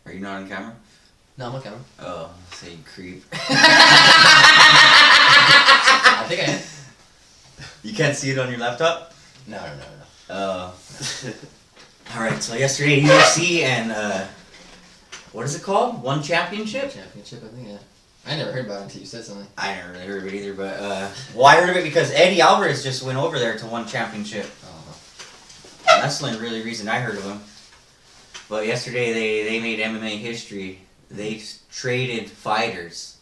Are you not on camera? No, I'm on camera. Oh, say you creep. I think I am. You can't see it on your laptop? No. Alright, so yesterday UFC and what is it called? One Championship? Championship, I think, yeah. I never heard about it until you said something. I never really heard of it either, but well, I heard of it because Eddie Alvarez just went over there to One Championship. And that's the only really reason I heard of him. But yesterday they made MMA history. They traded fighters.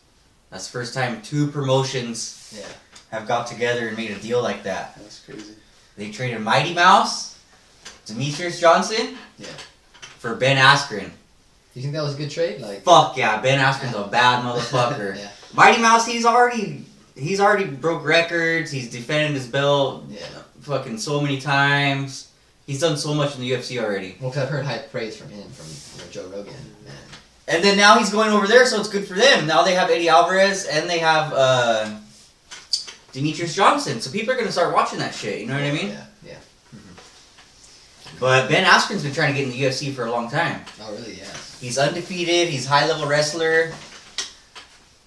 That's the first time two promotions have got together and made a deal like that. That's crazy. They traded Mighty Mouse, Demetrius Johnson, for Ben Askren. You think that was a good trade? Like, fuck yeah, Ben Askren's a bad motherfucker. Yeah. Mighty Mouse, he's already broke records. He's defended his belt fucking so many times. He's done so much in the UFC already. Well, because I've heard high praise from him, from Joe Rogan. And then now he's going over there, so it's good for them. Now they have Eddie Alvarez and they have Demetrius Johnson. So people are going to start watching that shit, you know what I mean? Yeah. Mm-hmm. But Ben Askren's been trying to get in the UFC for a long time. Oh, really? Yeah. He's undefeated. He's a high-level wrestler.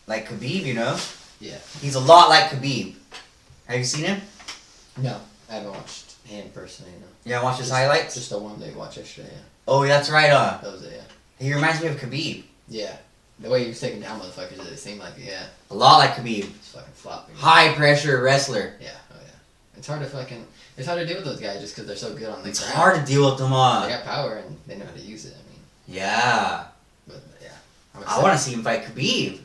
Like Khabib, you know? Yeah. He's a lot like Khabib. Have you seen him? No, I haven't watched him personally, no. Yeah, watch his highlights? Just the one they watched yesterday, yeah. Oh, that's right, That was it, yeah. He reminds me of Khabib. Yeah. The way he was taking down motherfuckers, it seemed like, A lot like Khabib. It's fucking flopping. High-pressure wrestler. Yeah, oh yeah. It's hard to deal with those guys just because they're so good on the It's ground. hard to deal with them all. They got power and they know how to use it, I mean. Yeah. But, yeah. I want to see him fight Khabib.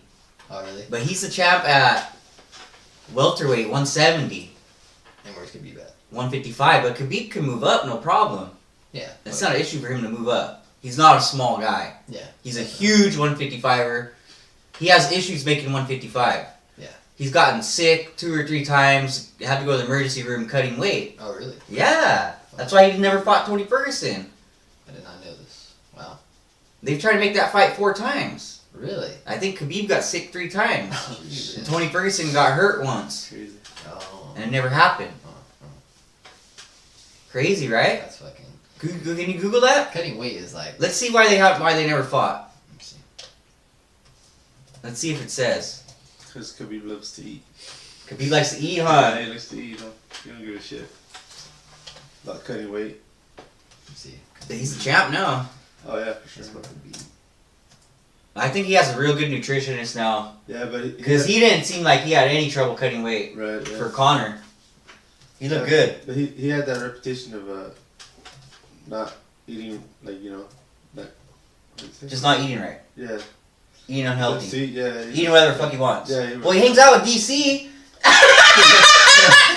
Oh, really? But he's the champ at welterweight, 170. And where's Khabib at? 155, but Khabib can move up, no problem. Yeah. It's not an issue for him to move up. He's not a small guy. Yeah. He's a huge 155er. He has issues making 155. Yeah. He's gotten sick 2 or 3 times, had to go to the emergency room cutting weight. Oh, really? Yeah. That's why he never fought Tony Ferguson. I did not know this. Wow. They've tried to make that fight 4 times. Really? I think Khabib got sick 3 times. Oh, And Tony Ferguson got hurt once. Crazy. Oh. And it never happened. Crazy, right? That's fucking... Can you Google that? Cutting weight is like... Let's see why they never fought. Let's see. Let's see if it says. Because Khabib loves to eat. Khabib likes to eat, huh? Yeah, he likes to eat, huh? He don't give a shit about cutting weight. Let's see. He's the champ now. Oh yeah, for sure. That's what Khabib... I think he has a real good nutritionist now. Yeah, but because he didn't seem like he had any trouble cutting weight. Right. Yeah. For Conor. He looked good. But he had that reputation of not eating, like, you know, like... Just not eating right. Yeah. Eating unhealthy. See, yeah. Eating whatever the fuck he wants. Yeah. Well, he hangs out with DC.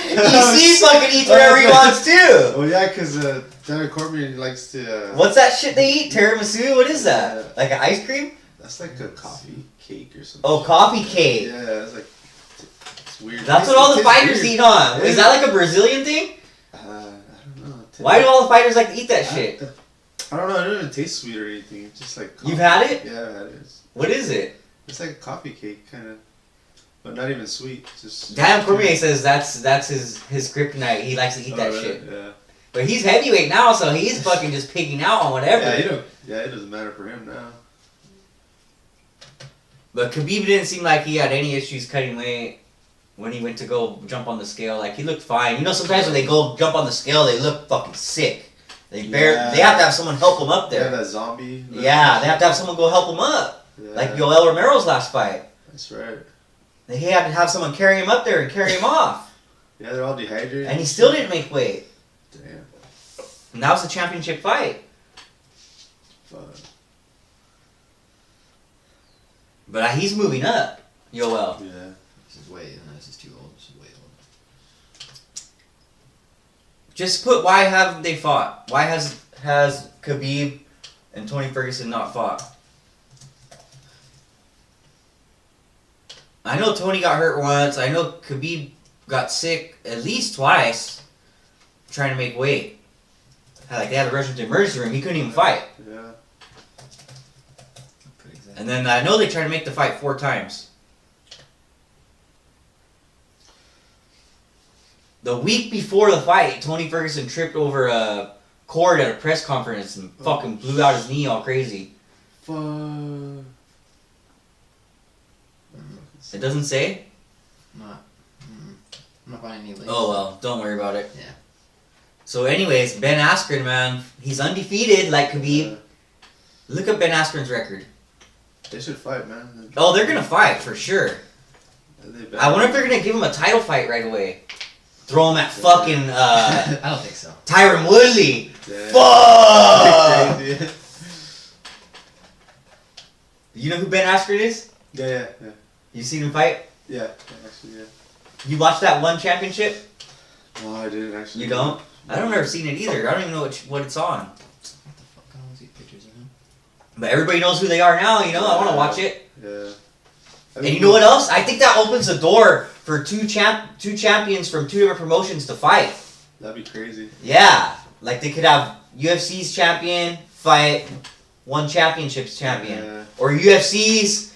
DC fucking eats whatever he wants too. Oh yeah, because Daniel Cormier likes to... What's that shit they eat? Tiramisu? What is that? Like an ice cream? That's like a coffee cake or something. Oh, coffee cake. Yeah, it's like... It's weird. That's what all the fighters eat, huh? Is that like a Brazilian thing? I don't know. Why do all the fighters like to eat that shit? I don't know. It doesn't even taste sweet or anything. It's just like coffee. You've had it? Yeah, I've had it. What is it? It's like a coffee cake, kind of. But not even sweet. Just... Dan Cormier says that's his kryptonite. He likes to eat that really? shit. Yeah. But he's heavyweight now, so he's fucking just picking out on whatever. Yeah, it doesn't matter for him now. But Khabib didn't seem like he had any issues cutting weight when he went to go jump on the scale. Like, he looked fine. You know, sometimes when they go jump on the scale, they look fucking sick. They have to have someone help them up there. Yeah, that zombie. Yeah, they have to have someone go help them up. Yeah. Like Yoel Romero's last fight. That's right. They had to have someone carry him up there and carry him off. Yeah, they're all dehydrated. And he still didn't make weight. Damn. And that was a championship fight. Fuck. But he's moving up, Yoel. Yeah. This is way... No, this is too old. This is way old. Just put why haven't they fought? Why has Khabib and Tony Ferguson not fought? I know Tony got hurt once. I know Khabib got sick at least twice trying to make weight. Like, they had to rush him to the emergency room. He couldn't even fight. Yeah. And then I know they tried to make the fight 4 times. The week before the fight, Tony Ferguson tripped over a cord at a press conference and fucking blew out his knee all crazy. Fuck. It doesn't say? I'm not finding any links. Oh well, don't worry about it. Yeah. So anyways, Ben Askren, man, he's undefeated like Khabib. Yeah. Look up Ben Askren's record. They should fight, man. Oh, they're gonna fight for sure. I wonder if they're gonna give him a title fight right away. Throw him at fucking I don't think so. Tyron Woodley. Yeah. Fuck! Crazy. You know who Ben Askren is? Yeah. You seen him fight? Yeah, actually, yeah. You watched that one championship? No, I didn't actually. You don't? I don't ever seen it either. I don't even know what it's on. What the fuck? I don't see pictures of him. But everybody knows who they are now, you know? I want to watch it. Yeah. And you know what else? I think that opens the door for two champions from two different promotions to fight. That'd be crazy. Yeah. Like they could have UFC's champion fight one championship's champion. Yeah. Or UFC's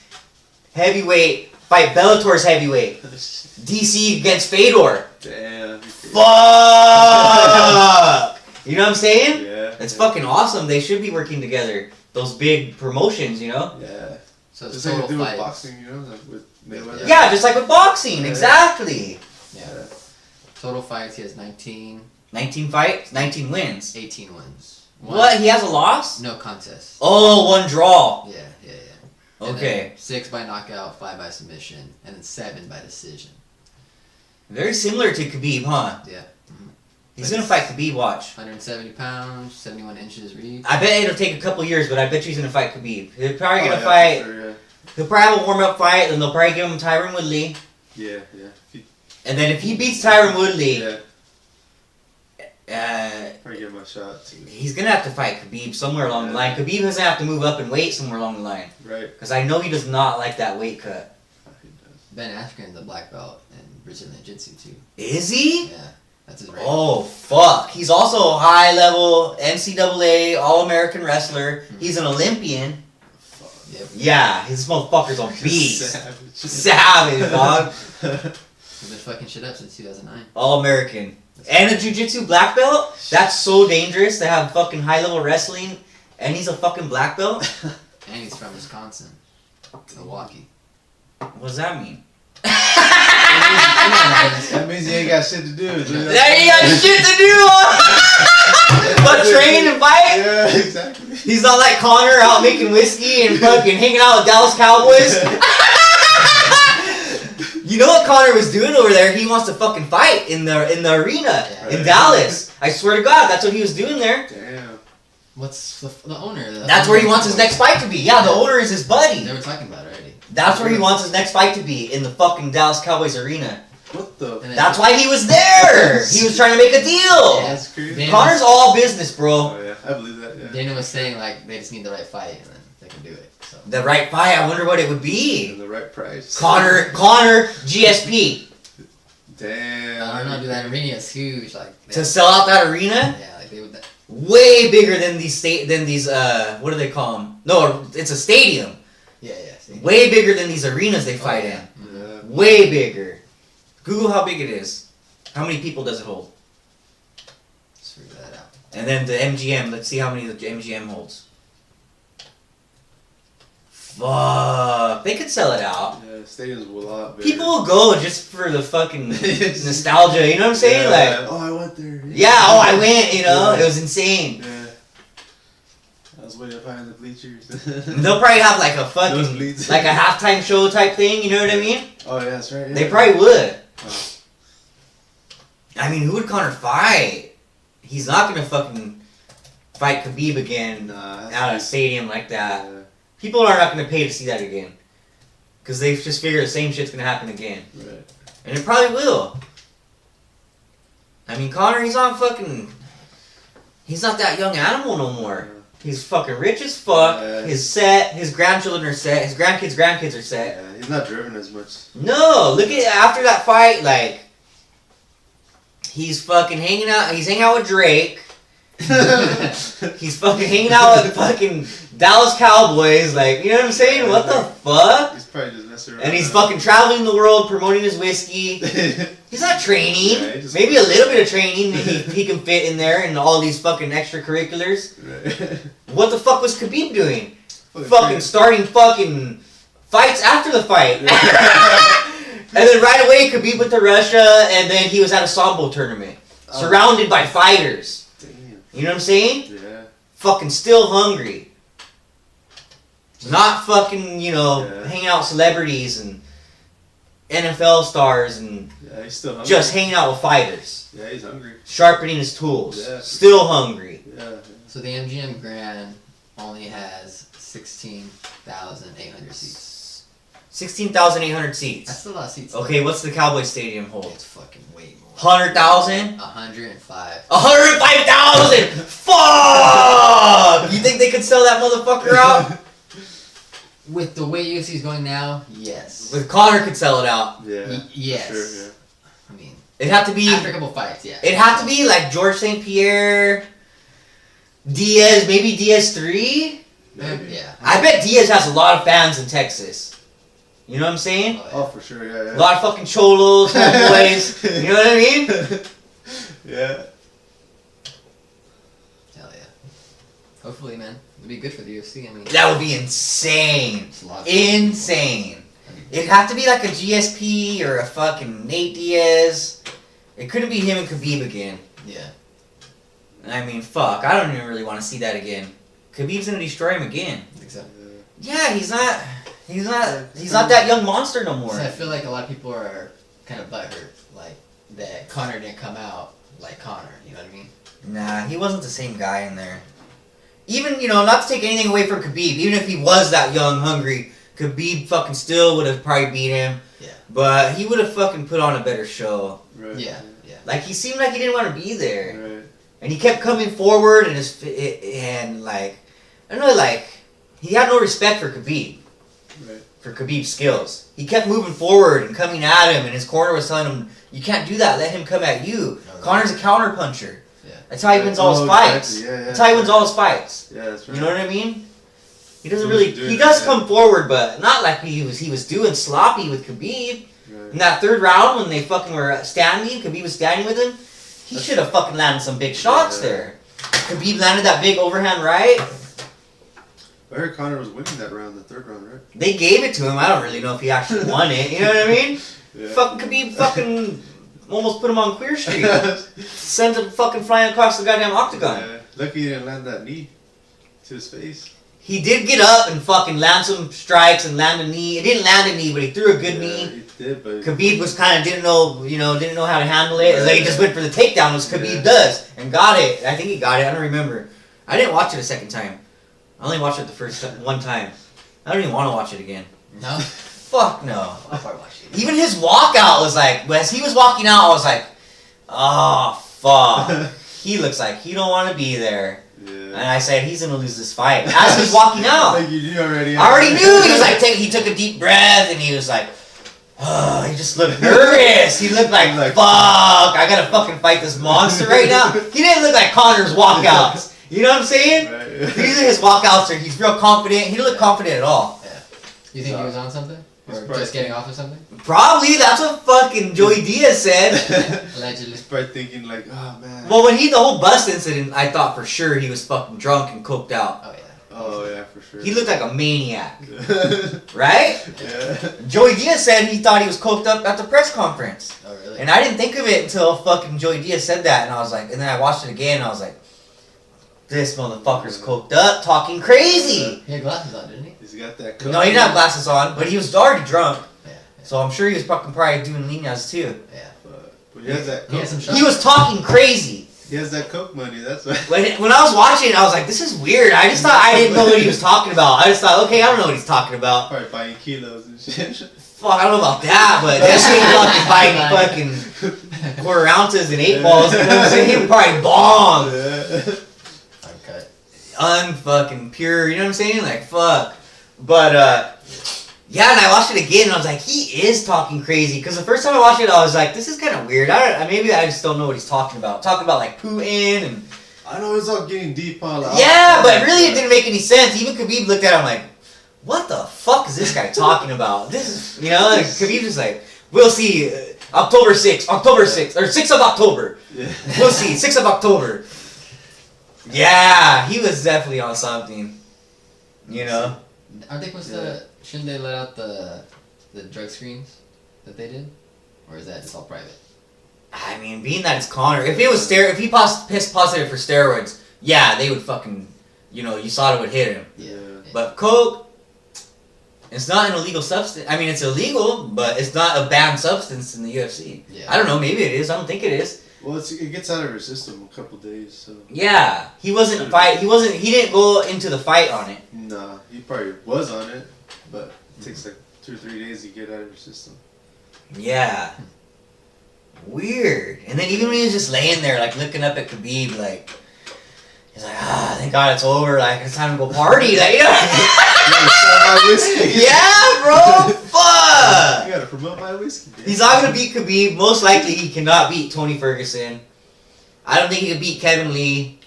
heavyweight fight Bellator's heavyweight. DC against Fedor. Damn. Fuck! You know what I'm saying? Yeah. It's fucking awesome. They should be working together. Those big promotions, you know? Yeah. So it's Just like they total do with fights. boxing, you know, like with Mayweather. Yeah, just like with boxing. Yeah. Exactly. Yeah. Total fights, he has 19, 19 fights, 19 wins. 18 wins. What? He has a loss? No contest. Oh, one draw. Yeah. And Okay. then 6 by knockout, 5 by submission, and then 7 by decision. Very similar to Khabib, huh? Yeah. He's gonna fight Khabib, watch. 170 pounds, 71 inches reach. I bet it'll take a couple years, but I bet you he's gonna fight Khabib. He'll probably gonna yeah, fight. for sure, yeah. He'll probably have a warm-up fight, then they'll probably give him Tyron Woodley. Yeah. And then if he beats Tyron Woodley, Probably give him a shot too. he's gonna have to fight Khabib somewhere along the line. Khabib doesn't have to move up in weight somewhere along the line. Right. Because I know he does not like that weight cut. He does. Ben Askren's a black belt in Brazilian Jiu-Jitsu too. Is he? Yeah, that's his rank. Oh, fuck. He's also a high-level NCAA All-American wrestler. He's an Olympian. Fuck. Yep. Yeah, his motherfucker's a beast. Savage. Savage, dog. He's been fucking shit up since 2009. All-American. And a jiu-jitsu black belt? That's so dangerous to have fucking high-level wrestling, and he's a fucking black belt? And he's from Wisconsin. Milwaukee. What does that mean? That means he ain't got shit to do. There you got shit to do! But train and fight? Yeah, exactly. He's not like Connor out making whiskey and fucking hanging out with Dallas Cowboys. You know what Connor was doing over there? He wants to fucking fight in the arena in Dallas. I swear to God, that's what he was doing there. Damn. What's the owner? That's where he wants his next fight to be. Yeah, the owner is his buddy. They were talking about it already. That's where he wants his next fight to be, in the fucking Dallas Cowboys arena. What the? And then- That's why he was there. He was trying to make a deal. Yeah. That's crazy. Dana Connor's all business, bro. Oh yeah, I believe that. Yeah. Dana was saying like they just need the right fight and then they can do it. So The right fight, I wonder what it would be. And the right price. Connor, GSP. Damn. I don't know, dude. That arena is huge. Like To sell out that arena? yeah, like they would. Way bigger than these what do they call them? No, it's a stadium. Yeah. See? Way bigger than these arenas they fight in. Yeah. Way bigger. Google how big it is. How many people does it hold? Let's figure that out. And then the MGM. Let's see how many the MGM holds. Fuck. They could sell it out. Yeah, stadiums will a lot bigger. People will go just for the fucking nostalgia. You know what I'm saying? Yeah. Like, Oh, I went there. yeah. Oh, I went. You know, Yeah. it was insane. Yeah. I was way up high in the bleachers. They'll probably have like a fucking Nosebleeds. like a halftime show type thing. You know what I mean? Oh yeah, that's right. Yeah. They probably would. Oh. I mean, who would Connor fight? He's not gonna fucking fight Khabib again Nah, that's out of a stadium like that. Yeah, People are not gonna pay to see that again. Because they just figure the same shit's gonna happen again. right. And it probably will. I mean, Connor, he's not that young animal no more. He's fucking rich as fuck. Yeah. His set, his grandchildren are set, his grandkids are set. Yeah, he's not driven as much. No, look at after that fight, like he's fucking hanging out. He's hanging out with Drake. He's fucking hanging out with fucking Dallas Cowboys. Like, you know what I'm saying? What the fuck? He's probably just messing around. And he's fucking traveling the world promoting his whiskey. He's not training. Yeah, he just- Maybe a little bit of training he can fit in there and all these fucking extracurriculars. Right. What the fuck was Khabib doing? fucking starting fucking fights after the fight. And then right away, Khabib went to Russia, and then he was at a sambo tournament, surrounded by fighters. Damn. You know what I'm saying? Yeah. Fucking still hungry. Not fucking, hanging out with celebrities and NFL stars and Yeah, he's still hungry. just hanging out with fighters. Yeah, he's hungry. Sharpening his tools. Yeah. Still hungry. Yeah. So the MGM Grand only has 16,800 seats. 16,800 seats. That's a lot of seats. Okay, what's the Cowboy Stadium hold? It's fucking way more. 100,000? 105. 105,000! Fuck! You think they could sell that motherfucker out? With the way UFC's going now, yes. With Conor could sell it out. Yeah. Yes. For sure, yeah. I mean, It'd have to be. after a couple fights, yeah. It'd have to be like George St. Pierre, Diaz, maybe Diaz 3. Maybe. Yeah. I bet Diaz has a lot of fans in Texas. You know what I'm saying? Oh, for sure, yeah. A lot of fucking cholos, boys. You know what I mean? Yeah. Hell yeah. Hopefully, man. It'd be good for the UFC. I mean, That would be insane. it's a lot of Insane. It'd have to be like a GSP or a fucking Nate Diaz. It couldn't be him and Khabib again. Yeah. I mean, fuck. I don't even really want to see that again. Khabib's gonna destroy him again. I think so. Yeah, he's not that young monster no more. So I feel like a lot of people are kind of butthurt, like that Conor didn't come out like Conor. You know what I mean? Nah, he wasn't the same guy in there. Even, not to take anything away from Khabib, even if he was that young, hungry, Khabib fucking still would have probably beat him. Yeah. But he would have fucking put on a better show. Right. Yeah. Like, he seemed like he didn't want to be there. Right. And he kept coming forward and he had no respect for Khabib. Right. For Khabib's skills. He kept moving forward and coming at him, and his corner was telling him, you can't do that, let him come at you. Okay. Connor's a counter puncher. Yeah. That's how he wins all his fights. Exactly. Yeah, That's how he wins all his fights. Yeah, that's right. You know what I mean? He doesn't He really. was doing He does that, come forward, but not like he was doing sloppy with Khabib. Right. In that third round when they fucking were standing, Khabib was standing with him. He should have fucking landed some big shots there. Khabib landed that big overhand right. I heard Conor was winning that round, the third round, right? They gave it to him. I don't really know if he actually won it. You know what I mean? Yeah. Fucking Khabib fucking almost put him on Queer Street. Sent him fucking flying across the goddamn octagon. Yeah. Lucky he didn't land that knee to his face. He did get up and fucking land some strikes and land a knee. It didn't land a knee, but he threw a good Yeah, knee. he did, but Khabib was kind of didn't know how to handle it. So he just went for the takedown, which Khabib does, and got it. I think he got it. I don't remember. I didn't watch it a second time. I only watched it the first one time. I don't even want to watch it again. No. Fuck no. I'll probably watch it. Even his walkout was like, as he was walking out, I was like, oh fuck. He looks like he don't want to be there. Yeah. And I said, he's gonna lose this fight. As he's walking out. Like you knew already. I already knew. He was like, he took a deep breath, and he was like, oh, he just looked nervous. He looked like, fuck, I gotta fucking fight this monster right now. He didn't look like Connor's walkouts. You know what I'm saying? Right. These are his walkouts, or he's real confident. He didn't look confident at all. Yeah. You think he was on something? He's Or probably- just getting off of something? Probably, that's what fucking Joey Diaz said. Allegedly. He's probably thinking like, oh man. Well, when the whole bus incident, I thought for sure he was fucking drunk and coked out. Oh, yeah. Oh yeah, for sure. He looked like a maniac, right? Yeah. Joey Diaz said he thought he was coked up at the press conference. Oh, really? And I didn't think of it until fucking Joey Diaz said that, and I was like, and then I watched it again, and I was like, this motherfucker's coked up, talking crazy. He had glasses on, didn't he? He's got that. No, he didn't have glasses on, but he was already drunk, Yeah. so I'm sure he was fucking probably doing líneas too. Yeah. But he has that. He Coke. had some shots. He was talking crazy. He has that coke money. That's why. When I was watching it, I was like, this is weird. I just thought I didn't know what he was talking about. I just thought, okay, I don't know what he's talking about. Probably buying kilos and shit. Fuck, I don't know about that, but that shit fucking buying fucking quarter ounces and 8 balls. You know what I'm saying? He would probably bomb. Yeah. Uncut. Unfucking pure, you know what I'm saying? Like, fuck. But, yeah, and I watched it again, and I was like, he is talking crazy. Because the first time I watched it, I was like, this is kind of weird. Maybe I just don't know what he's talking about. Talking about, like, Putin and... I know it's all getting deep on. Yeah, but really it didn't make any sense. Even Khabib looked at him like, what the fuck is this guy talking about? This is, like, Khabib was like, we'll see, October 6th, or 6th of October. Yeah. We'll see, 6th of October. Yeah, he was definitely on something. You know? Aren't they supposed to? Shouldn't they let out the drug screens that they did, or is that just all private? I mean, being that it's Connor, if he pissed positive for steroids, yeah, they would fucking, you know, you saw it would hit him. Yeah. But coke, it's not an illegal substance. I mean, it's illegal, but it's not a banned substance in the UFC. Yeah. I don't know. Maybe it is. I don't think it is. Well, it gets out of your system a couple days, so. Yeah, he wasn't fight. He didn't go into the fight on it. Nah, he probably was on it, but it takes like 2 or 3 days to get out of your system. Yeah. Weird. And then even when he was just laying there, like looking up at Khabib, like he's like, thank God it's over. Like it's time to go party. Like, you know? my whiskey. Yeah, bro. Fuck. You gotta promote my whiskey. Dude. He's not gonna beat Khabib. Most likely, he cannot beat Tony Ferguson. I don't think he could beat Kevin Lee.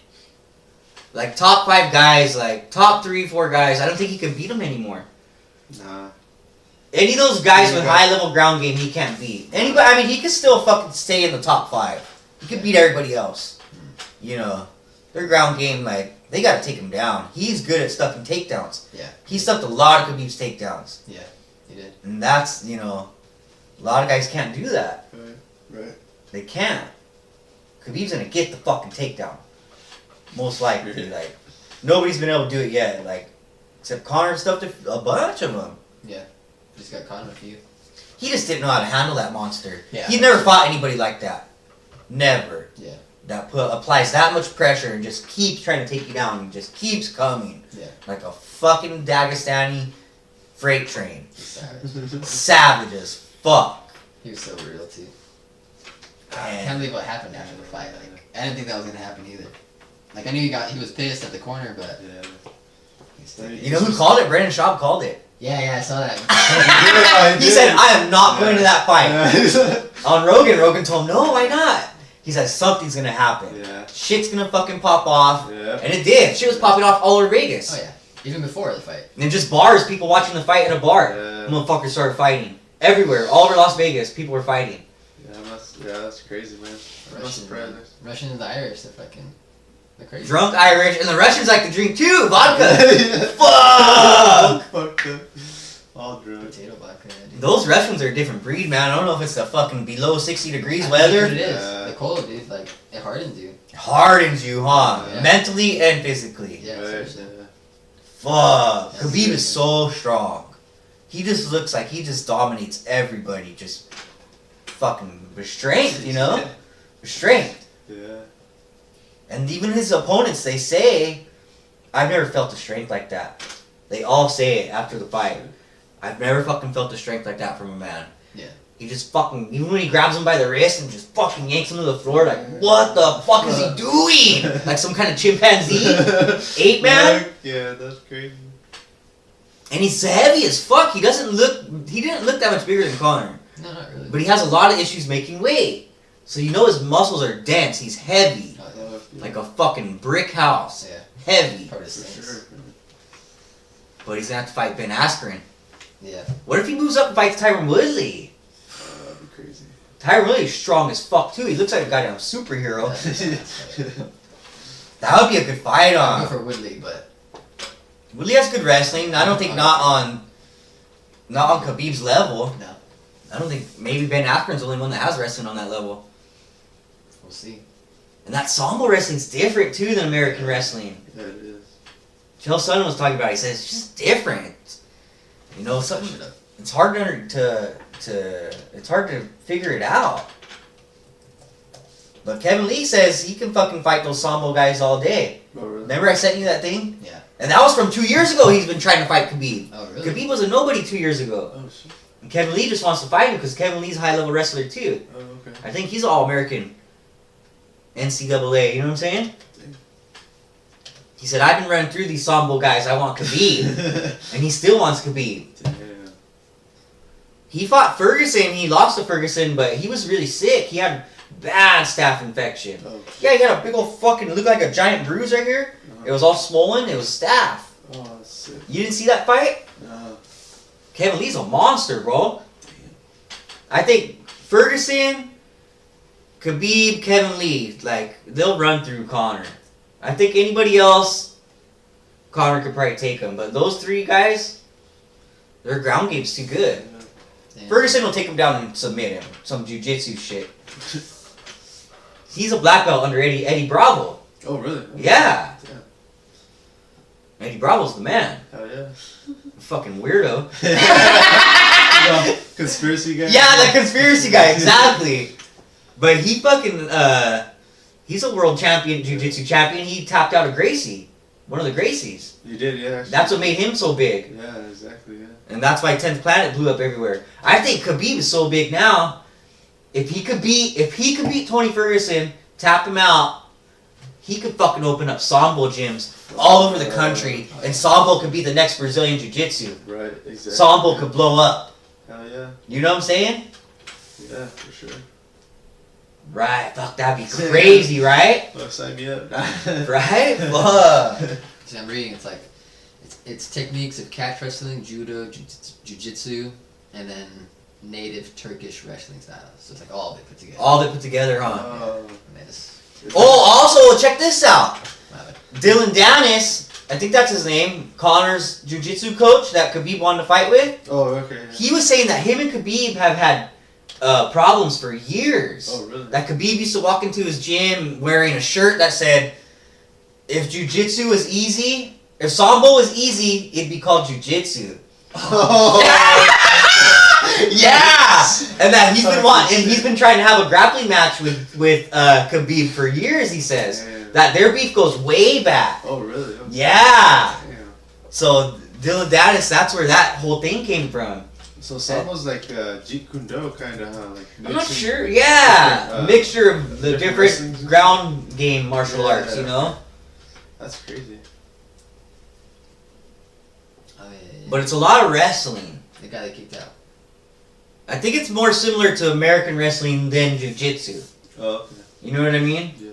Like top 5 guys, like top 3, 4 guys. I don't think he can beat them anymore. Nah. Any of those guys with high level ground game, he can't beat. Anybody, I mean, he could still fucking stay in the top 5. He could beat everybody else. You know, their ground game, like, they gotta take him down. He's good at stuffing takedowns. Yeah. He stuffed a lot of Khabib's takedowns. Yeah, he did. And that's, you know, a lot of guys can't do that. Right. They can't. Khabib's gonna get the fucking takedown. Most likely, like, nobody's been able to do it yet. Like, except Conor stuffed a bunch of them. Yeah. Just got caught in a few. He just didn't know how to handle that monster. Yeah. He never fought anybody like that. Never. Yeah. That applies that much pressure and just keeps trying to take you down and just keeps coming. Yeah. Like a fucking Dagestani freight train. Savage. Savage as fuck. He was so real too. I Man. can't believe what happened after the fight. Like, I didn't think that was gonna happen either. Like, I knew he was pissed at the corner, but Yeah. he still, You know who called it? Brendan Schaub called it. Yeah, I saw that. He said, I am not going to that fight. On Rogan told him, no, why not? He said, something's going to happen. Yeah. Shit's going to fucking pop off. Yeah. And it did. Shit was popping off all over Vegas. Oh yeah, even before the fight. And just bars, people watching the fight at a bar. Yeah. Motherfuckers started fighting. Everywhere. All over Las Vegas, people were fighting. That's crazy, man. I'm not surprised. Russian and the Irish, they're crazy. Drunk Irish. And the Russians like to drink too. Vodka. Yeah. Fuck. Fucked up. All drunk. Potato vodka. Dude. Those Russians are a different breed, man. I don't know if it's the fucking below 60 degrees I weather. think it is. Yeah. The cold, dude. Like, it hardens you. Hardens you, huh? Yeah. Mentally and physically. Yeah, Right, seriously. yeah. Fuck. That's Khabib good. is so strong. He just looks like he just dominates everybody. Just fucking restraint, you know? Restraint. Yeah. And even his opponents, they say, I've never felt the strength like that. They all say it after the fight. I've never fucking felt the strength like that from a man. Yeah. He just fucking, even when he grabs him by the wrist and just fucking yanks him to the floor, like, what the fuck is he doing? Like some kind of chimpanzee? Ape man? Yeah, that's crazy. And he's heavy as fuck. He didn't look that much bigger than Conor. No, not really. But he has a lot of issues making weight. So you know his muscles are dense. He's heavy. Oh, Like a fucking brick house. yeah. Heavy. Part of For the sure. But he's gonna have to fight Ben Askren. Yeah. What if he moves up and fights Tyron Woodley? That'd be crazy. Tyron Woodley's strong as fuck too. He looks like a goddamn superhero. Yeah. That would be a good fight I'll go on. for Woodley, but Woodley has good wrestling. I don't think not on Khabib's level. no. I don't think maybe Ben Askren's the only one that has wrestling on that level. We'll see. And that Sambo wrestling's different too than American wrestling. Yeah, it is. Chael Sonnen was talking about it. He says it's just different. You know, Switch something. it up. It's hard to it's hard to figure it out. But Kevin Lee says he can fucking fight those Sambo guys all day. Oh, really? Remember I sent you that thing? Yeah. And that was from 2 years ago. He's been trying to fight Khabib. Oh, really? Khabib was a nobody 2 years ago. Oh, shit. And Kevin Lee just wants to fight him because Kevin Lee's a high level wrestler too. Oh, okay. I think he's all American. NCAA. You know what I'm saying? He said, I've been running through these Sambo guys. I want Khabib. And he still wants Khabib. Damn. He fought Ferguson. He lost to Ferguson, but he was really sick. He had bad staph infection. Oh, Yeah, he got a big old fucking, looked like a giant bruise right here. It was all swollen. It was staph. Oh, that's sick. You didn't see that fight? No. Kevin Lee's a monster, bro. I think Ferguson, Khabib, Kevin Lee, like, they'll run through Conor. I think anybody else, Conor could probably take him. But those three guys, their ground game's too good. Damn. Ferguson will take him down and submit him. Some jiu-jitsu shit. He's a black belt under Eddie Bravo. Oh, really? Yeah. Yeah. Eddie Bravo's the man. Hell yeah. Fucking weirdo. Conspiracy guy? Yeah, the conspiracy guy, exactly. But he fucking, he's a world champion, jiu-jitsu champion. He tapped out of Gracie. One of the Gracies. You did, yeah. Actually. That's what made him so big. Yeah, exactly, yeah. And that's why 10th Planet blew up everywhere. I think Khabib is so big now. If he could beat Tony Ferguson, tap him out, he could fucking open up Sambo gyms all over the country, and Sambo could be the next Brazilian Jiu-Jitsu. Right, exactly. Sambo could blow up. Hell yeah. You know what I'm saying? Yeah, for sure. Right. Fuck, that'd be crazy, right? Well, sign me up. Right? Fuck. See, I'm reading. It's like it's techniques of catch wrestling, judo, jiu-jitsu, and then native Turkish wrestling styles. So it's like all of it put together. All of it put together, huh? Oh. And it's, Also, check this out. wow. Dylan Dennis, I think that's his name, Conor's jiu-jitsu coach that Khabib wanted to fight with. Oh, okay. Yeah. He was saying that him and Khabib have had problems for years. Oh, really? That Khabib used to walk into his gym wearing a shirt that said, if jiu-jitsu was easy, if Sambo was easy, it'd be called jiu-jitsu. Oh. Yeah! And that he's been trying to have a grappling match with Khabib for years, he says. Damn. That their beef goes way back. Oh, really? Okay. Yeah! Damn. So, Dylan Dennis, that's where that whole thing came from. So Sambo's like Jeet Kune Do kind of, huh? Like I'm not mixing sure. Yeah! different, Mixture of the different different wrestlings. ground game martial Yeah. arts, you know? That's crazy. Oh, yeah. But it's a lot of wrestling. The guy that kicked out. I think it's more similar to American wrestling than jiu-jitsu. Oh, okay. You know what I mean? Yeah.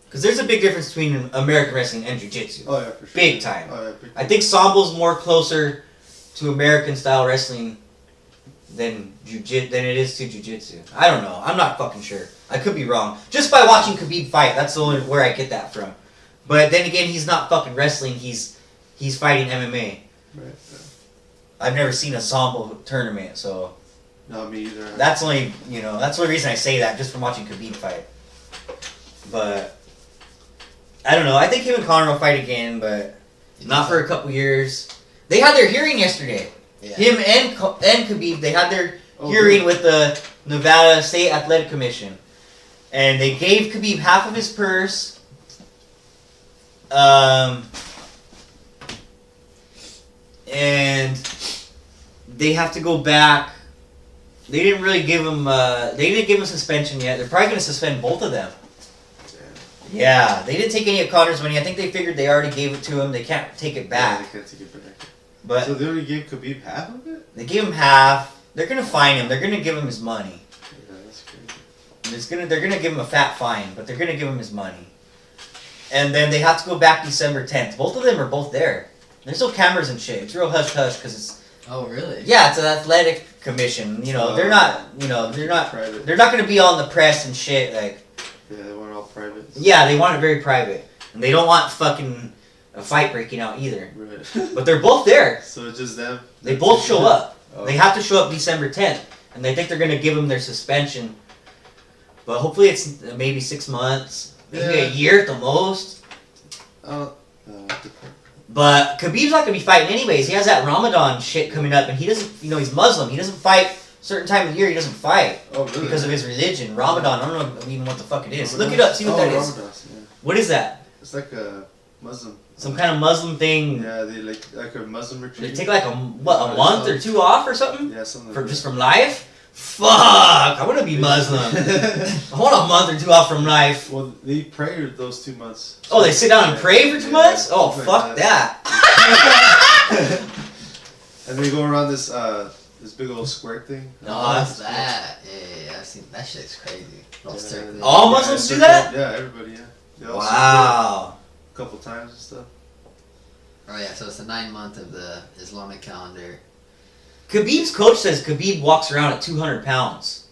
Because there's a big difference between American wrestling and jiu-jitsu. Oh, yeah, for sure. Big time. Oh, yeah, big I time. think Sambo's more closer to American style wrestling than it is to jiu-jitsu. I don't know. I'm not fucking sure. I could be wrong. Just by watching Khabib fight, that's the only where I get that from. But then again, he's not fucking wrestling. He's fighting MMA. Right. I've never seen a Sambo tournament, so No, me either. that's only that's the only reason I say that, just from watching Khabib fight. But I don't know. I think him and Conor will fight again, but not for a couple years. They had their hearing yesterday. Yeah. Him and Khabib, they had their Oh, hearing really? with the Nevada State Athletic Commission, and they gave Khabib half of his purse. And they have to go back. They didn't really give him. They didn't give him suspension yet. They're probably going to suspend both of them. Damn. Yeah, they didn't take any of Conor's money. I think they figured they already gave it to him. They can't take it Yeah, back. they can't take it back. But So they only gave Khabib half of it? they gave him half. They're gonna fine him. They're gonna give him his money. Yeah, that's crazy. They're gonna give him a fat fine, but they're gonna give him his money. And then they have to go back December 10th. Both of them are both there. There's no cameras and shit. It's real hush hush because it's Oh, really? yeah, it's an athletic commission. They're not. They're not. Private. They're not gonna be on the press and shit. Like Yeah, they want it all private. yeah, they want it very private, and they don't want fucking a fight breaking out either. Right. But they're both there. So it's just them? They both show up. Oh. They have to show up December 10th, and they think they're going to give them their suspension. But hopefully it's maybe 6 months, maybe a Yeah. year at the most. Different. But Khabib's not going to be fighting anyways. He has that Ramadan shit coming up, and he doesn't, he's Muslim. He doesn't fight certain time of year. He doesn't fight Oh, really? because of his religion. Ramadan, I don't know even what the fuck it is. Look it up, see what that is. Ramadan, yeah. What is that? It's like a Muslim. Some kind of Muslim thing. Yeah, they like a Muslim They retreat. take like a month or two off or something? Yeah, something For like just that. from life? Fuck! I want to be Muslim. I want a month or two off from life. Well, they pray those 2 months. Oh, they sit down and pray for 2 Yeah, months? Oh, something fuck like that. And they go around this big old square thing. No, What's that? Yeah, I've seen that shit's crazy. All Yeah. circling. All Muslims do circle- that? Yeah, everybody, yeah. They all circle Wow. a couple times and stuff. Oh yeah, so it's the 9th of the Islamic calendar. Khabib's coach says Khabib walks around at 200 pounds.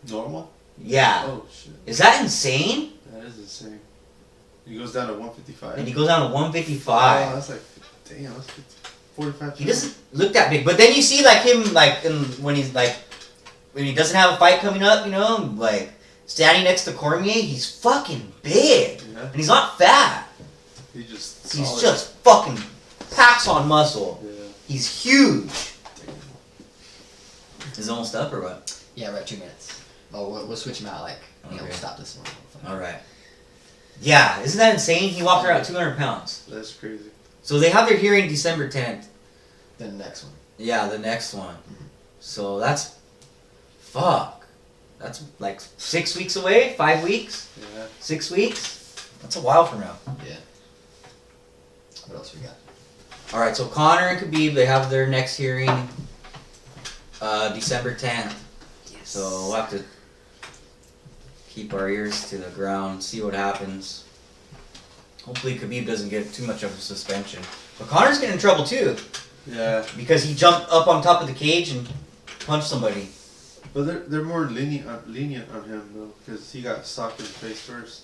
Normal? Yeah. Oh, shit. Is that insane? That is insane. He goes down to 155. and he goes down to Oh, 155. that's like, damn, that's 45. He doesn't look that big, but then you see like him like when he's like when he doesn't have a fight coming up, you know, like standing next to Cormier, he's fucking big, Yeah. and he's not fat. He's just. He's solid. just fucking packs on muscle. Yeah. He's huge. Is it almost up or what? Yeah, we're at 2 minutes. Oh, we'll switch him out. Like, Okay. we'll stop this one. All right. Yeah, isn't that insane? He walked around 200 pounds. That's crazy. So they have their hearing December 10th. Then the next one. Yeah, the next one. So that's fuck. That's like 6 weeks away. 5 weeks. Yeah. 6 weeks. That's a while from now. Yeah. What else we got? All right. So Connor and Khabib, they have their next hearing. December 10th. Yes. So we'll have to keep our ears to the ground, see what happens. Hopefully Khabib doesn't get too much of a suspension. But Connor's getting in trouble too, Yeah. because he jumped up on top of the cage and punched somebody. But they're more lenient on him though, because he got socked in the face first.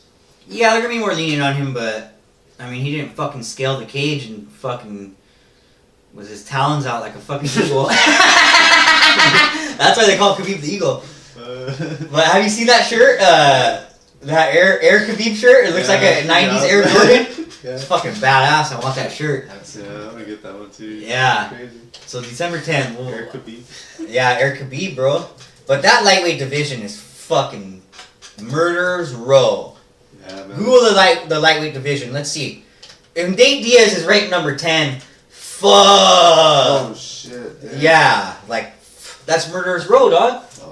Yeah, they're gonna be more lenient on him, but I mean, he didn't fucking scale the cage and fucking with his talons out like a fucking eagle. That's why they call Khabib the Eagle. But have you seen that shirt? That Air Khabib shirt? It looks like a 90s Air Jordan. Yeah. It's fucking badass. I want that shirt. I haven't seen Yeah, it. I'm gonna get that one too. Yeah. Crazy. So December 10th. We'll, Eric Khabib. yeah, Air Khabib, bro. But that lightweight division is fucking murderer's row. Yeah, man. Google the lightweight division. Let's see. If Nate Diaz is ranked number 10, fuck. Oh shit. Damn. Yeah, like that's murderer's row, dog. Uh,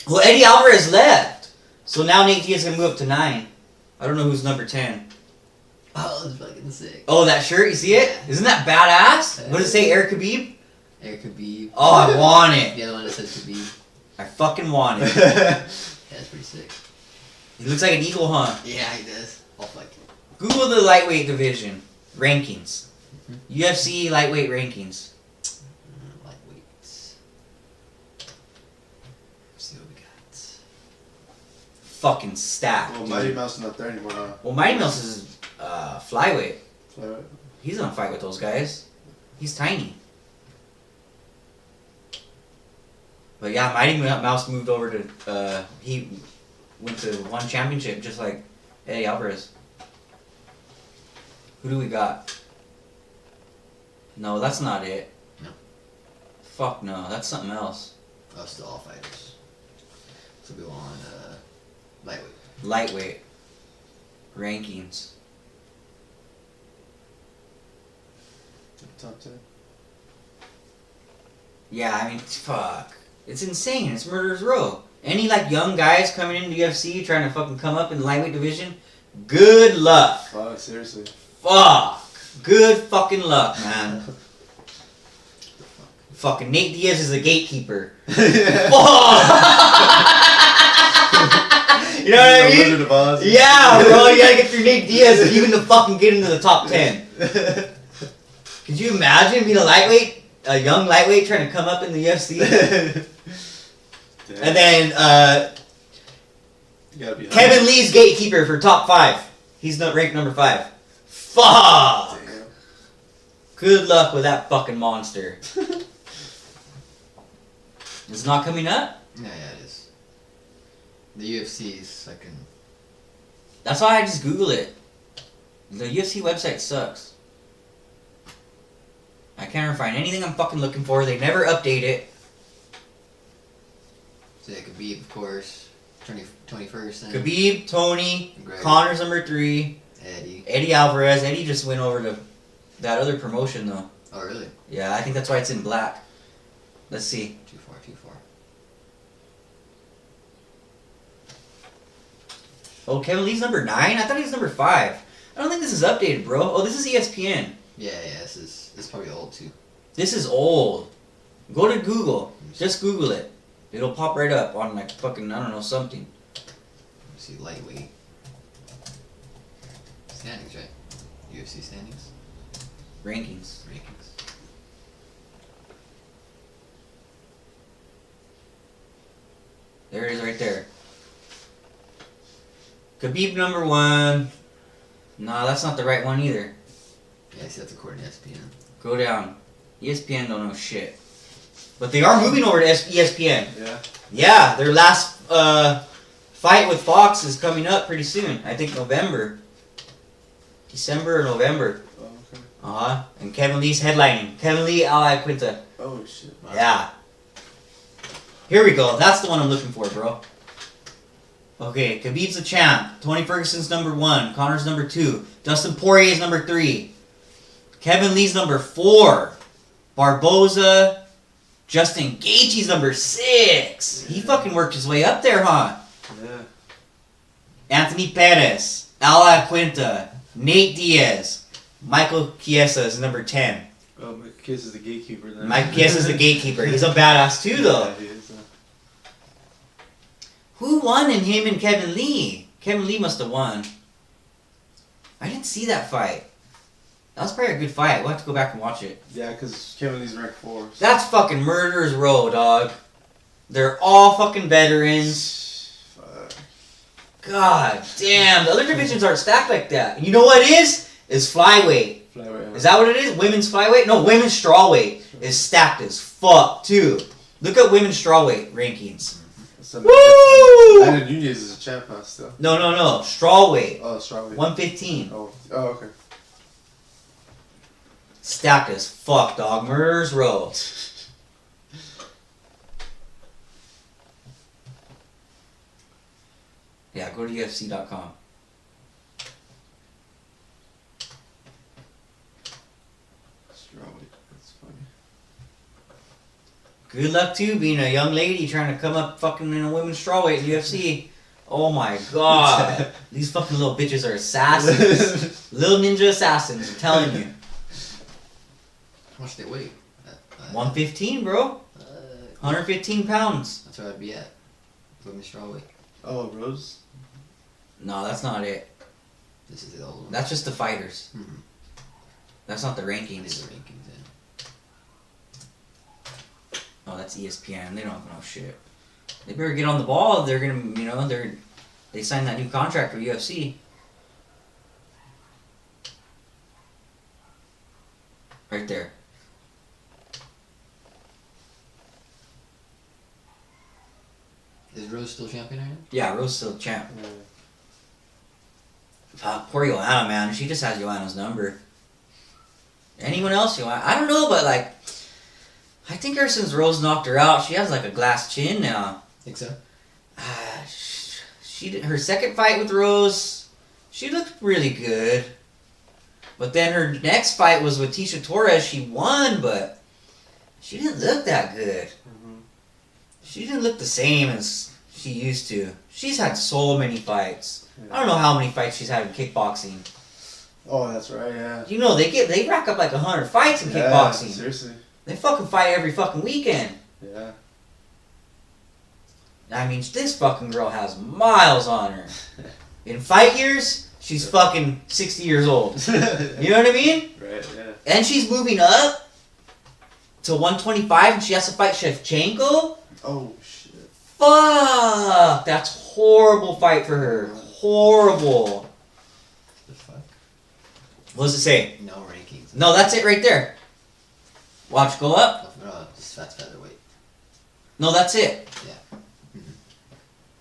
Well, Eddie Alvarez left, so now Nate Diaz is gonna move up to 9. I don't know who's number 10. Oh, it's fucking sick. Oh, that shirt, you see it? Isn't that badass? What does it say, Eric Khabib? Eric Khabib. Oh, I want it. The other one that says Khabib. I fucking want it. Yeah, that's pretty sick. He looks like an eagle, huh? Yeah, he does. I'll like it. Google the lightweight division rankings. UFC lightweight rankings. Lightweights. Let's see what we got. Fucking stacked. well, dude. Mighty Mouse is not there anymore, huh? Well, Mighty Mouse is flyweight. Alright. He's gonna fight with those guys. He's tiny. But yeah, Mighty Mouse moved over to, he went to one championship just like Eddie Alvarez. Who do we got? No, that's not it. No. Fuck no, that's something else. Oh, still all fighters. So we go on lightweight. Lightweight. Rankings. Top 10. Yeah, I mean, fuck. It's insane. It's murderer's row. Any like young guys coming into UFC trying to fucking come up in the lightweight division, good luck. Fuck, seriously. Fuck. Good fucking luck, man. Fucking Nate Diaz is the gatekeeper. Fuck. You know what I mean? Wizard of Oz. Yeah, bro. You gotta get through Nate Diaz if you even to fucking get into the top 10. Could you imagine being a young lightweight trying to come up in the UFC? Damn. And then You gotta be Kevin humble. Lee's gatekeeper for top 5. He's not ranked number 5. Fuck! Damn. Good luck with that fucking monster. It's not coming up? Yeah, it is. The UFC is fucking. That's why I just Google it. The UFC website sucks. I can't ever find anything I'm fucking looking for. They never update it. So yeah, Khabib, of course. 21st. And Khabib, Tony, McGregor. Connor's number 3, Eddie. Eddie Alvarez. Eddie just went over to that other promotion though. Oh, really? Yeah, I think that's why it's in black. Let's see. 2-4. Oh, Kevin Lee's number 9? I thought he was number 5. I don't think this is updated, bro. Oh, this is ESPN. Yeah, this is probably old too. This is old. Go to Google. Just Google it. It'll pop right up on like fucking, I don't know, something. Let me see, lightweight. Standings, right? UFC standings? Rankings. Rankings. There it is right there. Khabib number 1. No, that's not the right one either. Yeah, I see that's according to ESPN. Go down. ESPN don't know shit. But they are moving over to ESPN. Yeah. Yeah, their last fight with Fox is coming up pretty soon. I think November. December or November. Oh, okay. Uh-huh. And Kevin Lee's headlining. Kevin Lee, Ali Quinta. Oh shit. Wow. Yeah. Here we go. That's the one I'm looking for, bro. Okay, Khabib's the champ. Tony Ferguson's number 1. Connor's number 2. Dustin Poirier's number 3. Kevin Lee's number 4. Barboza. Justin Gaethje's number 6. He fucking worked his way up there, huh? Yeah. Anthony Pettis. Ali Quinta. Nate Diaz. Michael Chiesa is number 10. Oh, Mike Kiss is the gatekeeper then. Mike Chiesa is the gatekeeper. He's a badass too, though. Yeah, he is. Who won in him and Kevin Lee? Kevin Lee must have won. I didn't see that fight. That was probably a good fight. We'll have to go back and watch it. Yeah, because Kevin Lee's ranked 4. So. That's fucking Murderer's Row, dog. They're all fucking veterans. Fuck. God damn. The other divisions aren't stacked like that. You know what it is? It's flyweight. Flyweight. Is that what it is? Women's flyweight? No, women's strawweight is stacked as fuck, too. Look at women's strawweight rankings. Woo! Anna Nunez is a champ now still. No. Strawweight. Oh, strawweight. 115. Oh, okay. Stacked as fuck, dog. Murderer's Row. Yeah, go to UFC.com. Strawweight. That's funny. Good luck, too, being a young lady trying to come up fucking in a women's strawweight in UFC. Oh my god. These fucking little bitches are assassins. Little ninja assassins, I'm telling you. How much do they weigh? 115, bro. 115 pounds. That's where I'd be at. Women's strawweight. Oh, Rose? No, that's not it. This is the old one. That's just the fighters. Mm-hmm. That's not the These rankings. are rankings, yeah. Oh, that's ESPN. They don't know shit. They better get on the ball. They're gonna, they signed that new contract with UFC. Right there. Is Rose still champion right now? Yeah, Rose still champ. Yeah. Poor Joanna, man. She just has Joanna's number. Anyone else? Joanna? I don't know, but like, I think ever since Rose knocked her out, she has like a glass chin now. Think so? She did her second fight with Rose. She looked really good. But then her next fight was with Tisha Torres. She won, but she didn't look that good. Mm-hmm. She didn't look the same as she used to. She's had so many fights. I don't know how many fights she's had in kickboxing. Oh, that's right, yeah. You know, they rack up like 100 fights in kickboxing. Seriously. They fucking fight every fucking weekend. Yeah. I mean, this fucking girl has miles on her. In fight years, she's fucking 60 years old. You know what I mean? Right, yeah. And she's moving up to 125 and she has to fight Shevchenko? Oh, shit. Fuck! That's horrible fight for her. Horrible. The fuck? What does it say? No rankings. No, that's it right there. Watch, go up. No, that's featherweight. No, that's it. Yeah.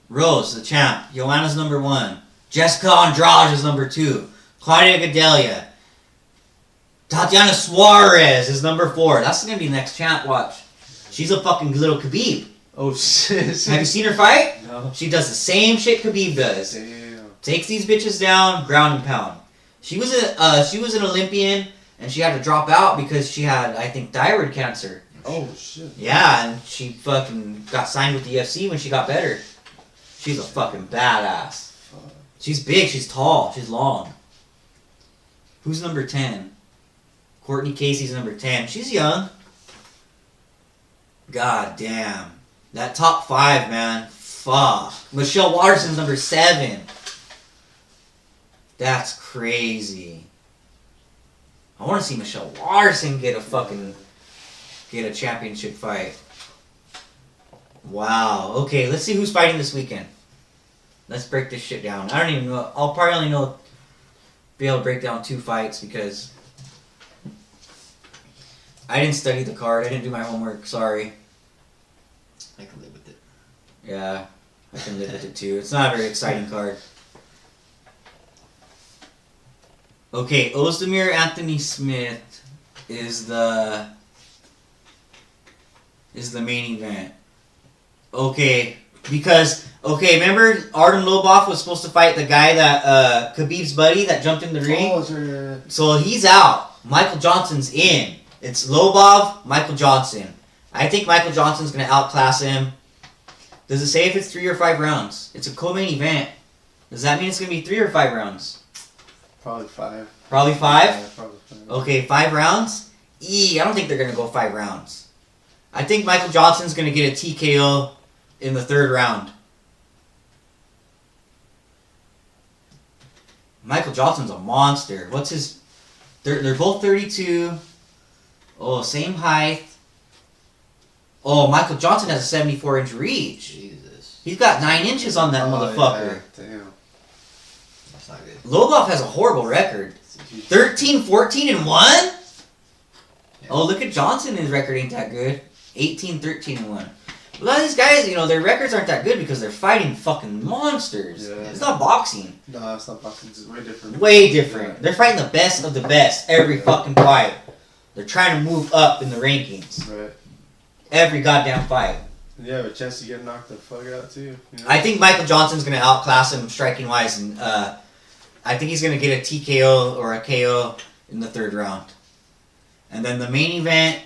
Rose, the champ. Joanna's number 1. Jessica Andrade is number 2. Claudia Gadelia. Tatiana Suarez is number 4. That's gonna be the next champ, watch. She's a fucking little Khabib. Oh, shit. Have you seen her fight? No. She does the same shit Khabib does. Damn. Takes these bitches down, ground and pound. She was an Olympian, and she had to drop out because she had, I think, thyroid cancer. Oh, shit. Yeah, and she fucking got signed with the UFC when she got better. She's a fucking badass. Fuck. She's big, she's tall, she's long. Who's number 10? Courtney Casey's number 10. She's young. God damn. That top 5, man. Fuck. Michelle Waterson's number 7. That's crazy. I want to see Michelle Watterson get a championship fight. Wow. Okay, let's see who's fighting this weekend. Let's break this shit down. I don't even know. I'll probably only know be able to break down 2 fights because I didn't study the card. I didn't do my homework. Sorry. I can live with it. Yeah, I can live with it too. It's not a very exciting card. Okay, Ozdemir Anthony Smith is the main event. Okay, because remember Artem Lobov was supposed to fight the guy that Khabib's buddy that jumped in the ring. Oh, sure. So he's out. Michael Johnson's in. It's Lobov, Michael Johnson. I think Michael Johnson's gonna outclass him. Does it say if it's 3 or 5 rounds? It's a co-main event. Does that mean it's gonna be 3 or 5 rounds? Probably 5. Probably 5? Yeah, probably 5. Okay, 5 rounds? I don't think they're gonna go 5 rounds. I think Michael Johnson's gonna get a TKO in the 3rd round. Michael Johnson's a monster. What's his... They're both 32. Oh, same height. Oh, Michael Johnson has a 74-inch reach. Jesus. He's got 9 inches on that motherfucker. Yeah, damn. That's not good. Lobov has a horrible record. 13, 14, and 1? Yeah. Oh, look at Johnson. His record ain't that good. 18, 13, and 1. A lot of these guys, their records aren't that good because they're fighting fucking monsters. Yeah. It's not boxing. No, it's not boxing. It's way different. Way different. They're fighting the best of the best every fucking fight. They're trying to move up in the rankings. Right. Every goddamn fight. And you have a chance to get knocked the fuck out, too. You know? I think Michael Johnson's going to outclass him striking wise, and I think he's going to get a TKO or a KO in the 3rd round. And then the main event,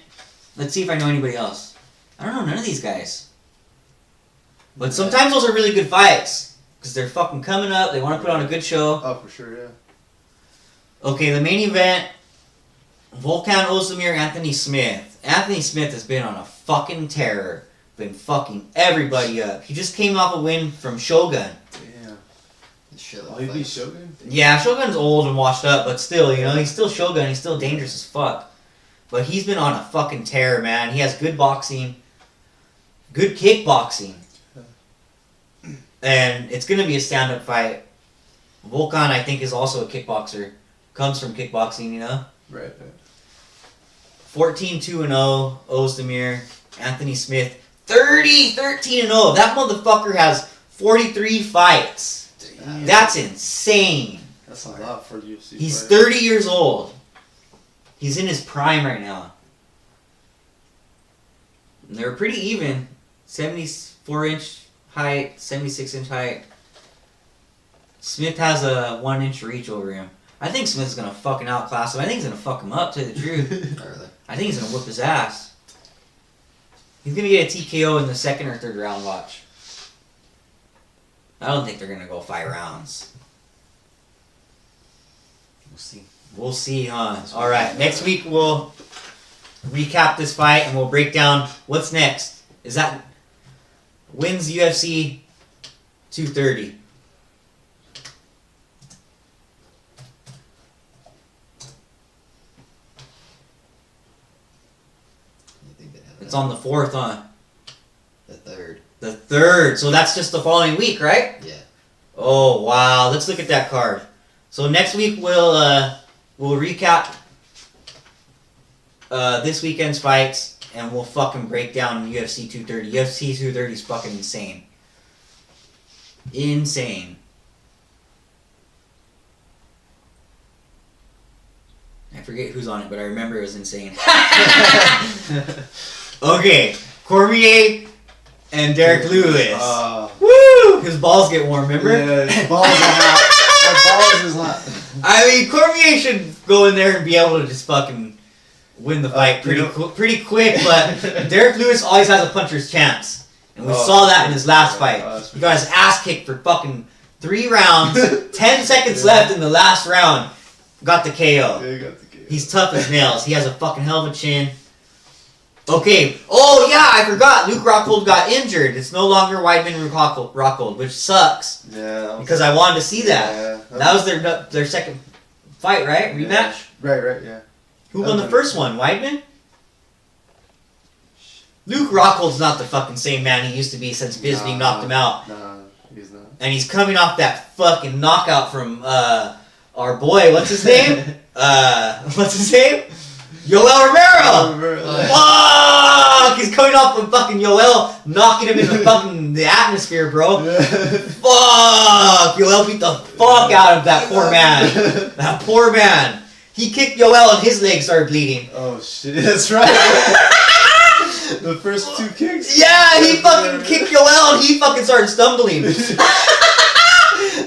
let's see if I know anybody else. I don't know none of these guys. But sometimes those are really good fights. Because they're fucking coming up, they want to put on a good show. Oh, for sure, yeah. Okay, the main event, Volkan Ozdemir, Anthony Smith. Anthony Smith has been on a fucking terror. Been fucking everybody up. He just came off a win from Shogun. Damn. Oh, he beat Shogun? Yeah, Shogun's old and washed up, but still, he's still Shogun. He's still dangerous as fuck. But he's been on a fucking tear, man. He has good boxing, good kickboxing. And it's going to be a stand-up fight. Volkan, I think, is also a kickboxer. Comes from kickboxing, Right. 14-2-0, Ozdemir. Anthony Smith, 30-13-0. That motherfucker has 43 fights. Damn. That's insane. That's a lot for UFC. He's fighter. 30 years old. He's in his prime right now. And they're pretty even. 74-inch height, 76-inch height. Smith has a 1-inch reach over him. I think Smith's going to fucking outclass him. I think he's going to fuck him up, to tell you the truth. Not really. I think he's going to whoop his ass. He's going to get a TKO in the 2nd or 3rd round, watch. I don't think they're going to go 5 rounds. We'll see. We'll see, huh? Alright, next week we'll recap this fight and we'll break down what's next. Is that wins UFC 230. It's on the 4th, huh? The 3rd. The 3rd. So that's just the following week, right? Yeah. Oh, wow. Let's look at that card. So next week we'll recap this weekend's fights and we'll fucking break down UFC 230. UFC 230 is fucking insane. Insane. I forget who's on it, but I remember it was insane. Okay, Cormier and Derek Lewis. Woo! His balls get warm, remember? Yeah, his balls are hot. My balls is hot. I mean, Cormier should go in there and be able to just fucking win the fight pretty quick, but Derek Lewis always has a puncher's chance. And we saw that in his last fight. He got his ass kicked for fucking 3 rounds, 10 seconds left in the last round. Got the KO. Yeah, he got the KO. He's tough as nails. He has a fucking hell of a chin. Okay. Oh, yeah, I forgot. Luke Rockhold got injured. It's no longer Weidman Rockhold, which sucks. Yeah. Because I wanted to see that. Yeah. That was their second fight, right? Rematch? Right, yeah. Who won the first one? Weidman? Luke Rockhold's not the fucking same man he used to be since Bisping knocked him out. Nah, he's not. And he's coming off that fucking knockout from our boy, what's his name? Yoel Romero! Fuck! He's coming off of fucking Yoel, knocking him in the atmosphere, bro. Fuck! Yoel beat the fuck out of that poor man. That poor man. He kicked Yoel and his legs started bleeding. Oh shit, that's right. The first 2 kicks? Yeah, he fucking kicked Yoel and he fucking started stumbling.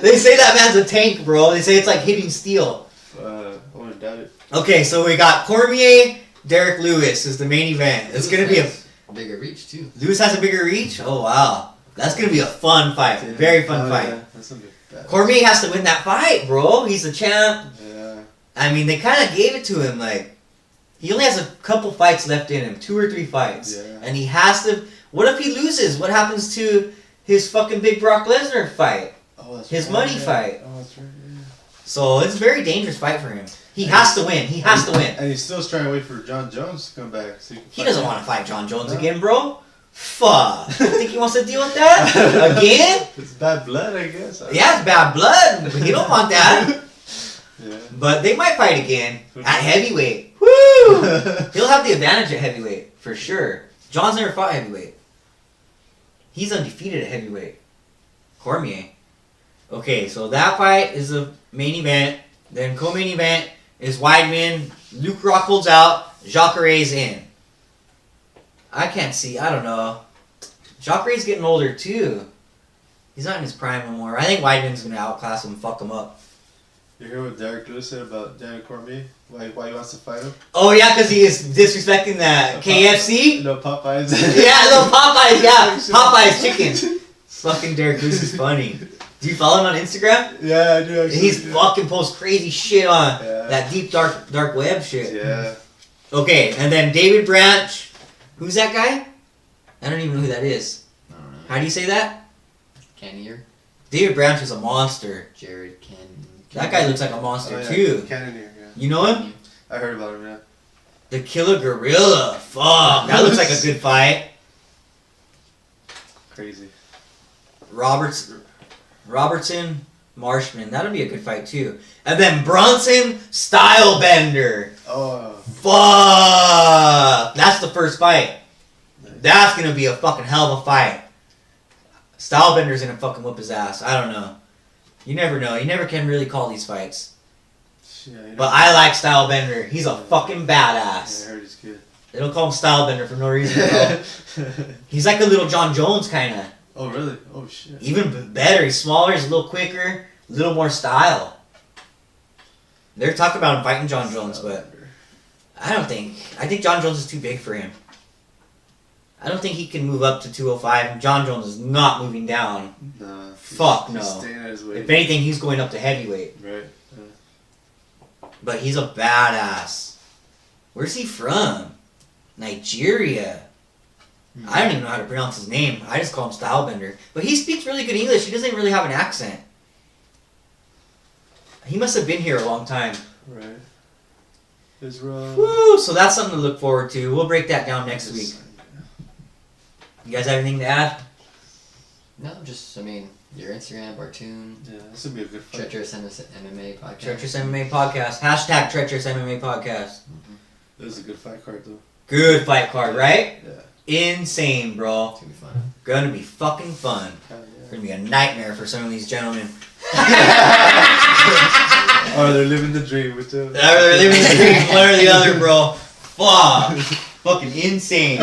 They say that man's a tank, bro. They say it's like hitting steel. I wouldn't doubt it. Okay, so we got Cormier, Derek Lewis is the main event. It's gonna be a bigger reach too. Lewis has a bigger reach? Oh wow. That's gonna be a fun fight. Very fun fight. Yeah. That's gonna be bad. Cormier has to win that fight, bro. He's the champ. Yeah. I mean, they kind of gave it to him. Like, he only has a couple fights left in him, 2 or 3 fights, Yeah. and he has to. What if he loses? What happens to his fucking big Brock Lesnar fight? Oh, that's His right, money yeah. fight. Oh, that's right. Yeah. So it's a very dangerous fight for him. He has to win. He has to win. And he's still trying to wait for John Jones to come back. So He doesn't want to fight John Jones No. again, bro. Fuck. You think he wants to deal with that again? It's bad blood, I guess. Yeah, it's bad blood. But he don't want that. Yeah. But they might fight again at heavyweight. Woo! He'll have the advantage at heavyweight for sure. John's never fought heavyweight. He's undefeated at heavyweight. Cormier. Okay, so that fight is the main event. Then co-main event is Weidman. Luke Rockhold's out. Jacare's in. I can't see. I don't know. Jacare's getting older too. He's not in his prime no more. I think Weidman's gonna outclass him and fuck him up. You hear what Derek Lewis said about Daniel Cormier? Why he wants to fight him? Oh yeah, because he is disrespecting the KFC. No Popeyes. Yeah, no Popeyes. Yeah, Popeyes chicken. Fucking Derek Lewis is funny. Do you follow him on Instagram? Yeah, I do actually. He's fucking posts crazy shit on Yeah. that deep dark web shit. Yeah. Okay, and then David Branch. Who's that guy? I don't even know who that is. I don't know. How do you say that? Cannier, David Branch is a monster. Jared Can. That guy looks like a monster Oh, yeah. too. Cannoneer, yeah. You know him? I heard about him, yeah. The Killer Gorilla. Fuck, that looks like a good fight. Crazy. Robertson, Marshman. That'll be a good fight too. And then Bronson, Stylebender. Oh. Fuck! That's the first fight. That's gonna be a fucking hell of a fight. Stylebender's gonna fucking whip his ass. I don't know. You never know. You never can really call these fights. Yeah, you know. But I like Stylebender. He's a fucking Yeah, I badass. heard he's good. They don't call him Stylebender for no reason, bro. He's like a little John Jones kind of. Oh, really? Oh, shit. Even better. He's smaller. He's a little quicker. A little more style. They're talking about him fighting John Jones, but I don't think. I think John Jones is too big for him. I don't think he can move up to 205. John Jones is not moving down. Nah. Fuck He's no. staying at his weight. If anything, he's going up to heavyweight. Right. But he's a badass. Where's he from? Nigeria. I don't even know how to pronounce his name. I just call him Stylebender. But he speaks really good English. He doesn't really have an accent. He must have been here a long time. Right. Israel. Woo! So that's something to look forward to. We'll break that down next week. You guys have anything to add? No, just I mean your Instagram, Bartoon, Yeah, this would be a good fight. Treacherous MMA podcast. Treacherous MMA Podcast. Hashtag Treacherous MMA Podcast. This is a good fight card, though. Good fight card, right? Yeah. It's Insane, bro. gonna be fun. Gonna be fucking fun. Hell Gonna be a nightmare for some of these gentlemen. yeah. Oh, they're living the dream with them. They're living the dream, one or the other, bro. Fuck. Fucking insane.